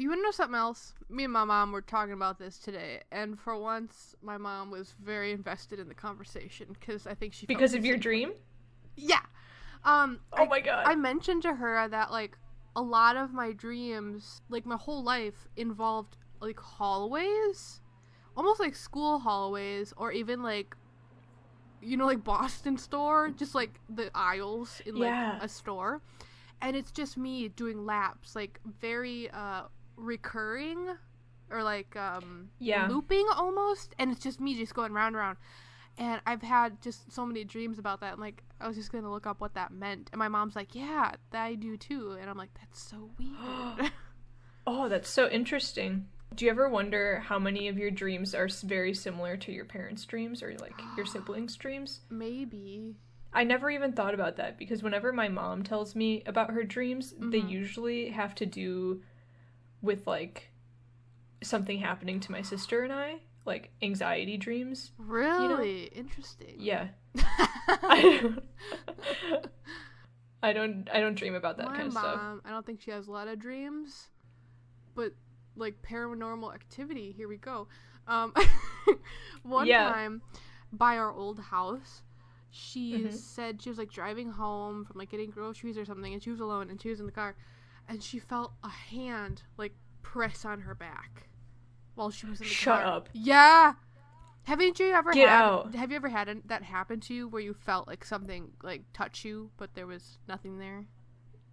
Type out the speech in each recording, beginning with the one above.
You want to know something else? Me and my mom were talking about this today, and for once, my mom was very invested in the conversation because I think she felt because of your dream. Yeah. Oh my god. I mentioned to her that like a lot of my dreams, like my whole life, involved like hallways, almost like school hallways, or even like, you know, like Boston store, just like the aisles in like a store, and it's just me doing laps, like very recurring or like looping almost, and it's just me just going round and round. And I've had just so many dreams about that, and like I was just gonna look up what that meant, and my mom's like, yeah, I do too, and I'm like, that's so weird. Oh, that's so interesting. Do you ever wonder how many of your dreams are very similar to your parents' dreams or like your siblings' dreams? Maybe. I never even thought about that because whenever my mom tells me about her dreams, they usually have to do with like something happening to my sister and I, like anxiety dreams. Really? You know? Interesting. Yeah. I don't dream about that kind of stuff. My mom, I don't think she has a lot of dreams, but like paranormal activity, here we go. One time by our old house, she said she was like driving home from like getting groceries or something, and she was alone and she was in the car, and she felt a hand like press on her back while she was in the car. Shut up. Yeah. Haven't you ever Get out. Have you ever had that happen to you where you felt like something like touch you but there was nothing there?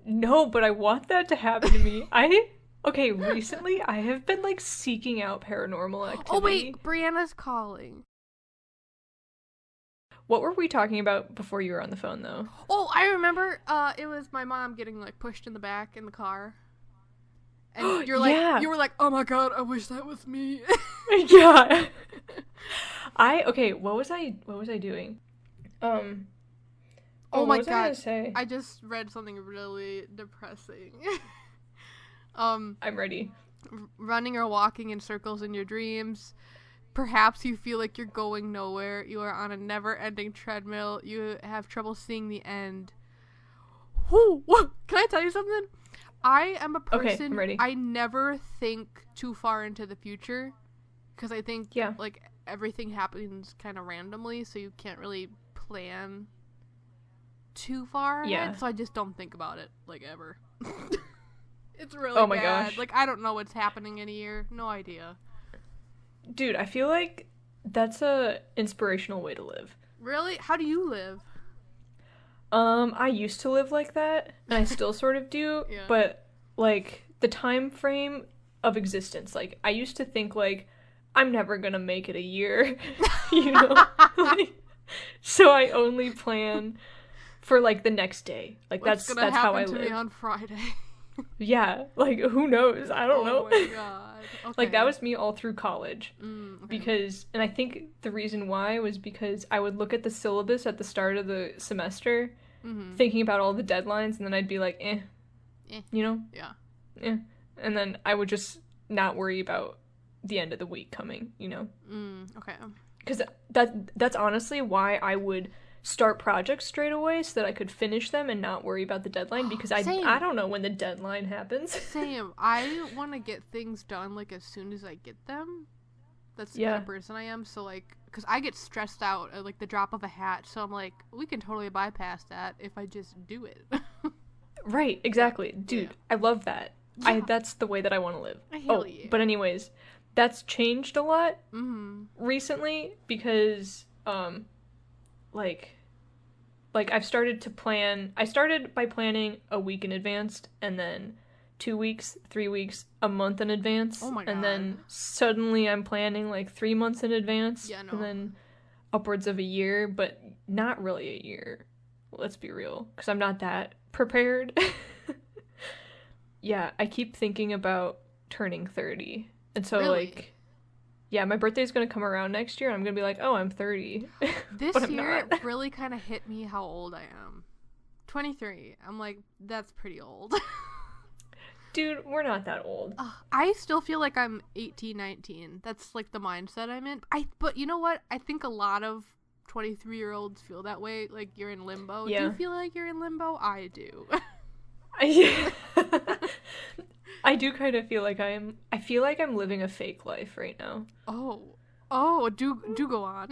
No, but I want that to happen to me. Okay, recently I have been like seeking out paranormal activity. Oh wait, Brianna's calling. What were we talking about before you were on the phone though? Oh, I remember it was my mom getting like pushed in the back in the car. And you're like you were like, "Oh my god, I wish that was me." Yeah. What was I doing? Oh my god. I gonna say? I just read something really depressing. I'm ready. Running or walking in circles in your dreams. Perhaps you feel like you're going nowhere. You are on a never-ending treadmill. You have trouble seeing the end. Whoo! Can I tell you something? I am a person. Okay, I'm ready. I never think too far into the future because I think like everything happens kind of randomly, so you can't really plan too far ahead. So I just don't think about it like ever. It's really bad. Gosh. Like I don't know what's happening in a year. No idea. Dude, I feel like that's a inspirational way to live. Really? How do you live? I used to live like that, and I still sort of do, but, like, the time frame of existence, like, I used to think, like, I'm never gonna make it a year, you know? So I only plan for, like, the next day. Like, that's how I live. What's gonna happen to me on Friday? Yeah, like, who knows? I don't know. Oh my god. Okay. Like, that was me all through college. Because, and I think the reason why was because I would look at the syllabus at the start of the semester, thinking about all the deadlines, and then I'd be like, you know? Yeah. And then I would just not worry about the end of the week coming, you know? Okay. Because that's honestly why I would start projects straight away so that I could finish them and not worry about the deadline, because I don't know when the deadline happens. Same. I want to get things done like as soon as I get them. That's the kind of person I am. So like, because I get stressed out at like the drop of a hat, so I'm like, we can totally bypass that if I just do it. Right, exactly. Dude, I love that. Yeah. That's the way that I want to live. But anyways, that's changed a lot recently because like I've started to plan. I started by planning a week in advance, and then 2 weeks, 3 weeks, a month in advance. Oh my god. And then suddenly I'm planning like 3 months in advance. Yeah, no. And then upwards of a year, but not really a year. Let's be real, because I'm not that prepared. Yeah, I keep thinking about turning 30. And so like, yeah, my birthday's going to come around next year, and I'm going to be like, oh, I'm 30. This year, it really kind of hit me how old I am. 23. I'm like, that's pretty old. Dude, we're not that old. I still feel like I'm 18, 19. That's like the mindset I'm in. But you know what? I think a lot of 23-year-olds feel that way. Like, you're in limbo. Yeah. Do you feel like you're in limbo? I do. I do kind of feel like I feel like I'm living a fake life right now. Oh, do go on.